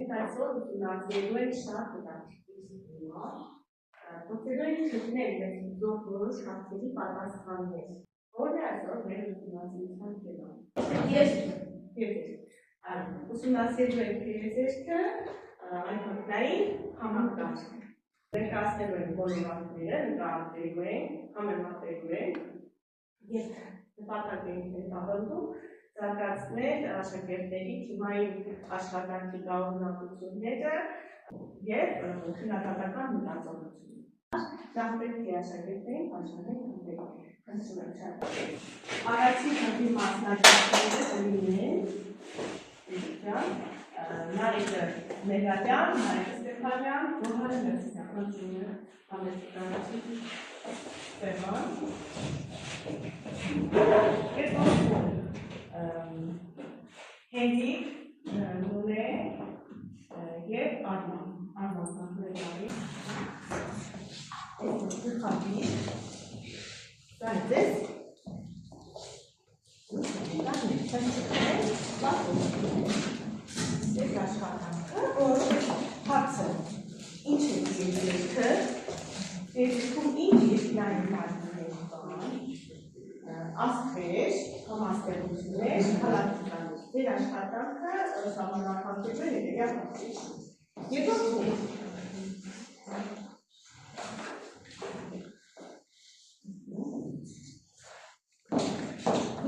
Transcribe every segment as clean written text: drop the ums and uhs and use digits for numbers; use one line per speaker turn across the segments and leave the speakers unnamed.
մենք այսօր ուսումնասիրելու ենք շատ հետաքրքիր թեմա, փորձելու ենք գտնել մեր հիշող որոշ հարցերի պատասխաններ, որն է այսօր մեր ուսումնասիրության թեման։ Ուսումնասիրելու ենք երեզերքը ալֆաբետային համակարգ։ Ներկայացնելու ենք բոլոր ակտերը, նկարագրելու ենք, համեմատելու ենք եւ նպատակ ենք հետապնդում զարգացնել աշակերտների թիմային աշխատանքի կարողությունները եւ քննադատական մտածողությունը։ Նախ պետք է աշակերտներին աշխատել համբերել։ Առաջին խմբի մասնակիցները կլինեն Մարիկը Մեգադյան, Մարիկը Ստեփանյան, Գոհարը Մերսիսյան, համեցկարացի Ստեփան, Հենդիկ, Նունե և Արման կանգնեցարի խապի զայցես Ես աշխատանքը, որ հարցը ինչ է երեզերքը, երեզերքում ինչ երկնային մարմիններ կան, աստղեր, համաստեղություններ, հալակիկաներ, ձեր աշխատանքը ժամանակահատկելու է հետևյալ հարցեր։ Երկրորդ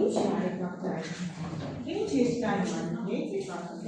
ինչ է արեգնակտային։ Ինչ երկնային մարմիններ, ես ասում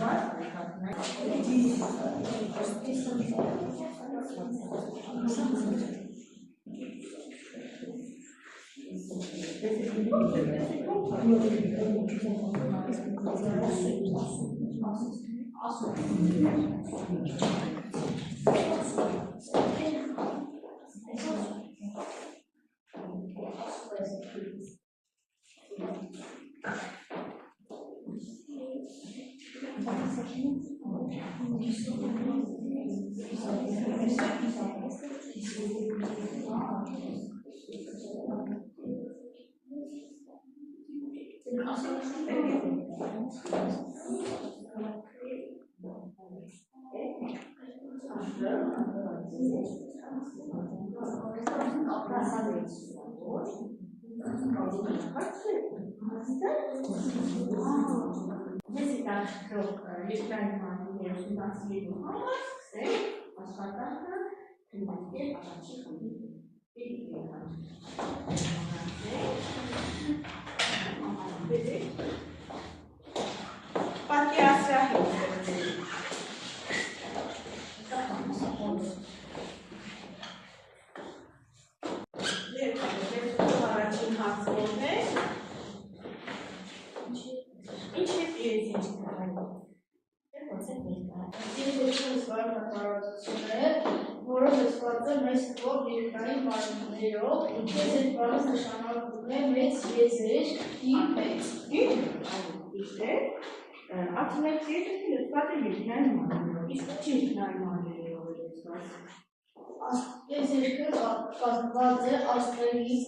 կազմված է աստղերից,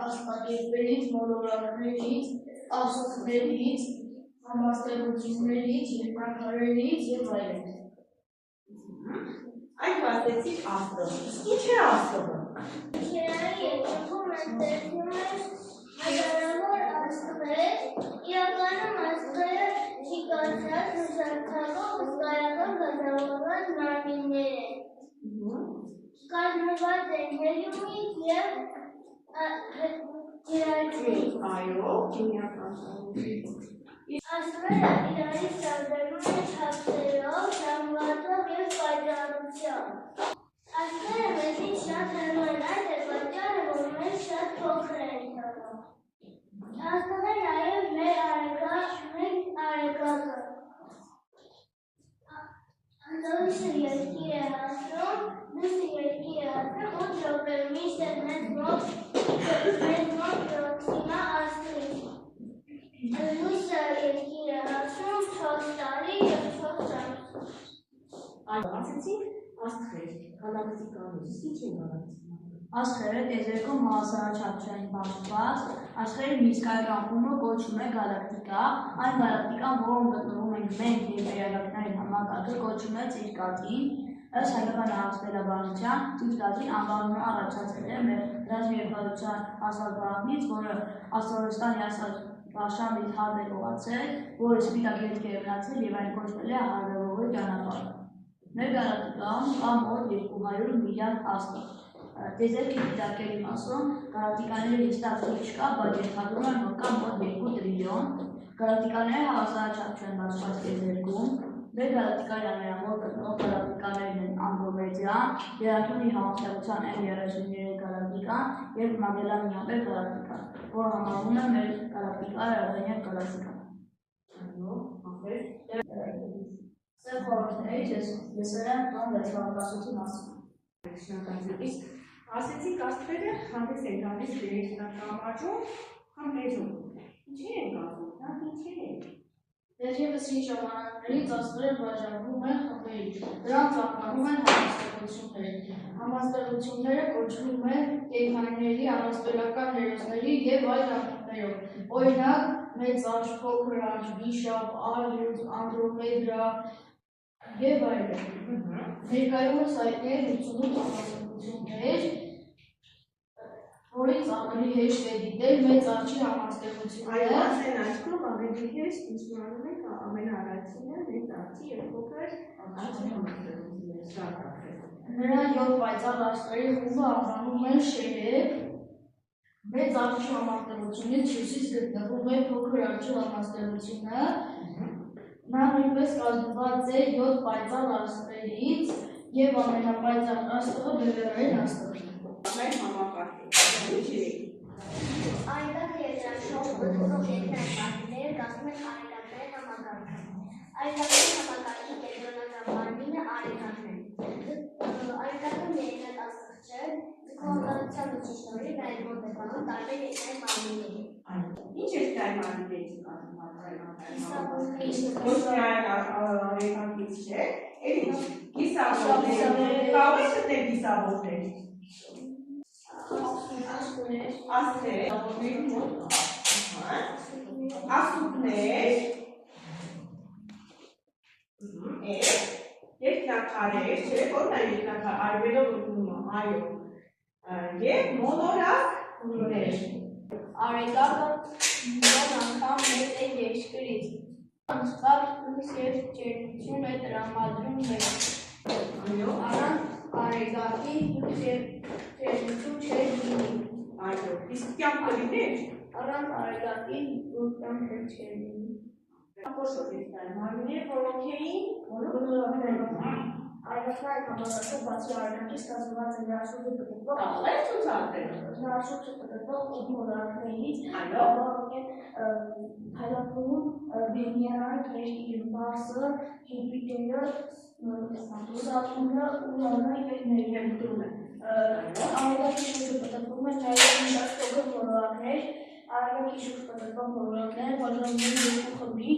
աստղագետներից, մոլորակներից, աղսոկներից, համաստեղություններից, երկնաքարերից և այլն։
Այդ վաստեցիք աստղը։ Ինչ է աստղը։
Քերայի երկրում ընտրվում է հազարավոր աստղեր, իրականում աստղերը շիկացած, հուշարձակող, հսկայական կազմավորված մարմիններ են։ Կազմված են հելիումից և հիդրատից։
Այո, քիմիական։
Աստղերը իրարից տարբերվում են չափսերով, ժամվածով և պատճառությամբ։ Աստղերը մեզնից շատ հեռու են, այդ է պատճառը, որ մենք շատ փոքր ենք թվում։ Աստղը նաև մեր արեգակը։ Լույսը երկիր է հասնում, լույսը երկիր է հասնում 8 րոպեում, մինչդեռ մեզ մոտ պրոքսիմա աստղից։ Լույսը երկիր է հասնում 4 տարի և 4 ամիս։
Այո, ասեցինք աստղեր, գալակտիկաներ, ինչ են գալակտիկաները։
Աստղերը տիեզերքում հավասարաչափչային բացված, աստղերի միստիկական խումբը կոչվում է գալակտիկա, այն գալակտիկան, որում գտնվում ենք մենք եւ երևակների համակարգը կոչվում է ծիրկածին, ըստ հայկական հաղորդելաբանության ծիրկածին անվանումը առաջացել է մեր ռազմավարության աստղաբարանից, որը Աստղորստանի աստղաշամից հարդ է գողացել, որը սպիտակ ետք է մնացել եւ այն կոչվել է հարդարողի ճանապարհ։ Մեր գալակտիկայում կա մոտ 200 միլիարդ աստղ։ Տիեզերքի դիտարկելի մասում գալակտիկաների ստացվում չկա, բայց ենթադրում են, որ կա մոտ 2 տրիլիոն։ Գալակտիկաները հավասարաչափ չեն բացված տիեզերքում։ Մեր գալակտիկայի ամենամոտ գտնվող գալակտիկաներն են Անդրոմեդան, Երաթունի համատեղության M33 գալակտիկան եւ Մագելլանի ամպեր գալակտիկան, որը համարվում է մեր գալակտիկայի արևելյան գալակտիկան։ Սև խորհուրդներից ես ելել եմ վերջավորվածության մասին։
Ասեցիք աստղերը հանդես են գալիս գերեզմանատամաճում կամ մեջում։ Ինչի են գալու, դա ինչի են։
Դեռևս հին ժամանակներից աստղերը բաժանվում են խմբերի, դրանց անվանում են համաստեղություններ։ Համաստեղությունները կոչվում են կենդանիների, առասպելական հերոսների եւ այլ անուններով։ Օրինակ, մեծ աճ, փոքր աճ, վիշապ, արյուծ, Անդրոմեդա եւ այլն։ Ներկայումս հայտնի են 88 համաստեղություններ, որից ավելի հեշտ է դիտել մեծ աճի համաստեղությունները։
Այո, ասեն աչքում ավելի հեշտ ինստիտուտում են ամենաառաջինը մեծ աճի եւ փոքր աճի համաստեղությունները։
Նրան 7 պայծառ աստղերի խումբը անվանում են շերեփ։ Մեծ աճի համաստեղությունից հյուսիս գտնվում է փոքր աճի համաստեղությունը։ Նա նույնպես կազմված է 7 պայծառ աստղերից եւ ամենապայծառ աստղը բևեռային աստղն է։
Մեր համակարգը ինչի է։
Արեգակը եւ դրանց շոու գտնվող երկրային պատկերները կազմում են արեգակների համակարգը։ Արեգակների համակարգի կենտրոնական մարմինը արեգակն է։ Արեգակը միայնակ աստղ չէ, ձգողականության ուժի շնորհիվ նա իր մոտեցնում տարբեր երկրային մարմինների։
Ինչ է դա մարմիններից կազմված
Կիսաբոզներից։
Ոչ միայն արեգակից չէ, էլ ինչ կիսաբոզներից։ Կարող է գտնել կիսաբոզներից։ Աստղեր, ասուկներ, երկնակարեր, չէ, ո՞րն է երկնակար, այրվելով ուտնում է, այո, և մոլորակներ։
Արեգակը նոր անգամ մեծ է երկրից։ Անսպառ լույս եւ ջերմություն է տրամադրում մեզ։
Այո,
Առանց արեգակի լույս եւ ջերմություն չէր լինի։
այո, իսկ կյանք կլիներ։
Առանց արեգակի կյանք չէր լինի։
Ախոշով ես տար մարմիններ, որոնք էին,
Արեգակների համակարգը բացի արեգակից կազմված է նրա շուրջը գտնվող
տալ է ցուցադրել։
նրա շուրջը գտնվող մոլորակներից,
Այո,
որոնք են Փայլատուն, Վեներան, Երկիր, Մարսը, Յուպիտերը, Սատուրնը, Ուրանը եւ Ներկայությունը։ Արեգակի շուրջը գտնվում են նաև շատ փոքր մոլորակներ, արեգակի շուրջ գտնվող մոլորակները բաժանվում են երկու խմբի,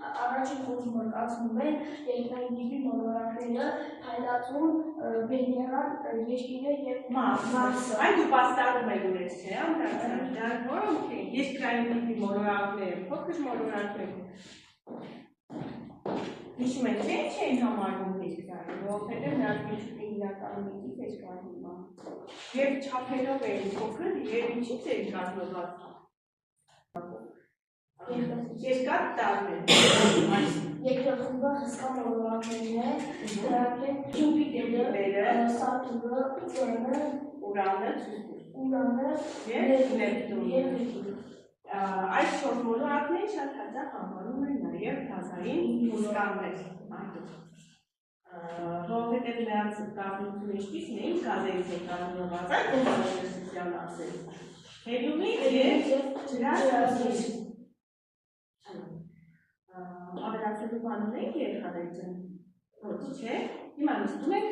առաջին խմբը կազմում են երկրային տիպի մոլորակները, Փայլատուն, Վեներան, Երկիրը եւ Մարսը։
այն դու պաստարում եք ունես, չէ, ամրացան, դրանք որոնք են, երկրային տիպի մոլորակներ, փոքր մոլորակներ։ Հիշում եք, չէ, ինչ են համարվում երկրային, որովհետև նրանք միջուկի հիմնականում միտից է կազմվում։ Եվ չափերով են փոքր, եւ ինչից են կազմված։ Երկար տարբեր։
Երկրախումբը հսկա մոլորակներն է, դրանք են Յուպիտերը, Սատուրնը,
Ուրանը,
եւ Նեպտունը։
Այս չորս մոլորակները շատ հաճախ անվանում են նաև գազային հոսկաններ։ Որովհետև նրանց կազմությունը ինչպիսին է, գազերից է կազմված, այդ կոնկրետության ասել։ Հելիումի եւ ջրածածկ։ Ավելացելու բան ունենք երեխաների ջան։ Ոչ չէ։ Հիմա նստում եք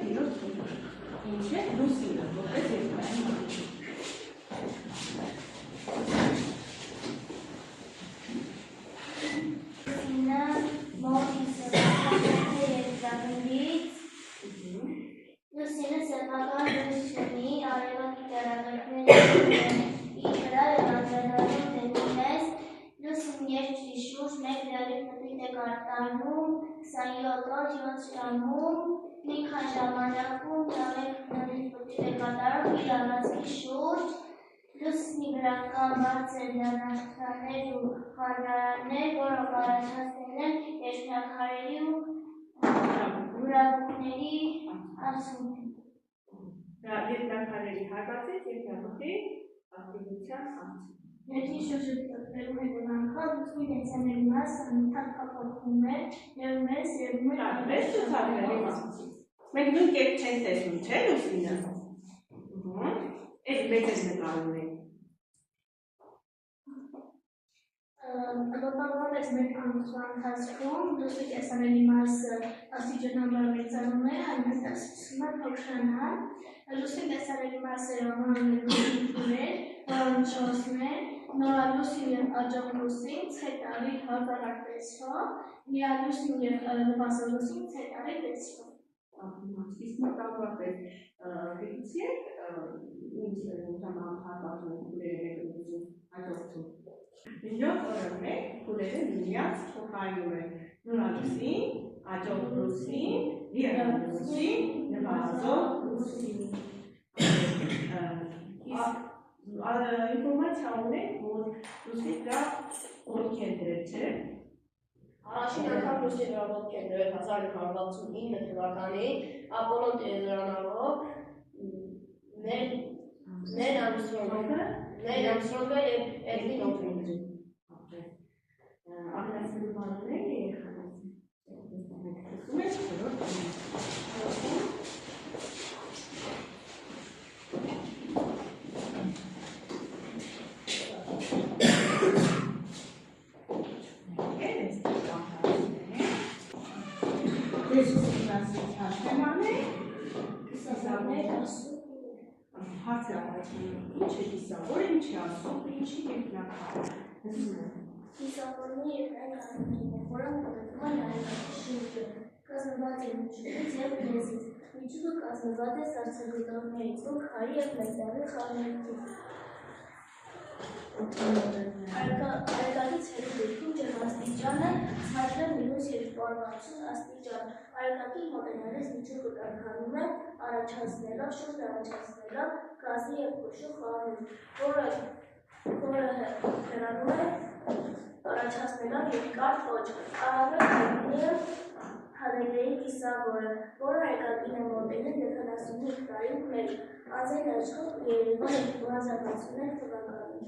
երրորդ փուլում։ Ինչ է լուսինը, որպես երկրային մարմին։
Լուսինը սեփական լույս ունի, արևակ թվականում 27 օր 7 ժամում մի քանի ժամանակում ժամանակներից պետք է կատարում իր առանցքի շուրջ լուսնի գրական բարձր լեռնաշղթաներ ու խառնարաններ, որոնք առաջացել են երկնաքարերի ու ուրախների ասում։
Երկնաքարերի հարվածից երկնագործի ակտիվության անցում։
Երկրի շուրջը տպրում հետևանքով լուսնի տեսանելի մասը անընդհատ փոփոխվում է և մեզ երևում է
տարբեր ցուցակների մասից։ Մենք նույն կերպ չենք տեսնում, չէ՞ լուսինը։ Այս մեծ է նկարում ենք։
Գլխավորապես մեր ամուսնու ընթացքում լուսնի տեսանելի մասը աստիճանաբար մեծանում է, այնուհետև սկսում է փոքրանալ։ Լուսնի տեսանելի մասերը անվանում են լուսիններ, որոնց չորսն են նորալուսին և աջողլուսին, ցետարի հակառակ տեսքով, միալուսին և նվազալուսին, ցետարի տեսքով։
Իսկ մոտավորապես գիտի եք ինչ ժամանակահատվածում քուլերը ներկայացնում հաջորդում։ Իրոք օրը մեկ քուլերը միմյանց փոխարինում են նորալուսին, աջողլուսին, միալուսին, նվազալուսին։ Ինֆորմացիա ունենք, որ լուսնի վրա ոտք են դրել, չէ՞։
Առաջին անգամ լուսնի վրա ոտք են դրել 1969 թվականին Ապոլոն տիեզերանավով Նեյլ Արմսթրոնգը և Էդվին Օլդրինը։
Ակնասելու բաններ հարց է առաջանում, ինչ է կիսավոր, ինչ է ասում, ինչի երկնաքար։
Կիսավորնի երկրականքին է, որոնք մոտեցում են արևածի շուրջը, կազմված է միջուկից և լեզից։ Միջուկը կազմված է սառցագետորներից ու քարի և մետաղի խառնուրդից։ Արեգակից հեռու դեպքում ջերմաստիճանը ցածր է -260 աստիճան։ Արեգակի մոտենալիս միջուկը կարգանում է առաջացնելով գազի և փոշու խառնուրդ, որը հեռանում է առաջացնելով երկար ոճ։ Առավել հայտնի է Հալեյների կիսավորը, որը արեգակին է մոտենում 75 տարին մեկ, անձրևի աչքով երևում է 2061 թվականին։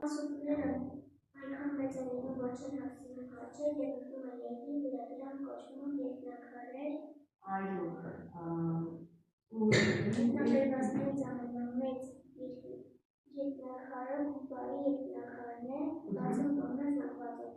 Մասուկները այնքան մեծ են լինում, որ չեն հասցնում աճել և մտնում են երկրի վրա, դրանք կոչվում են երկնաքարեր։ Նավերվածներից ամենամեծ երկնաքարը Կուպայի երկնաքարն է, 60 տոննա զանգվածով։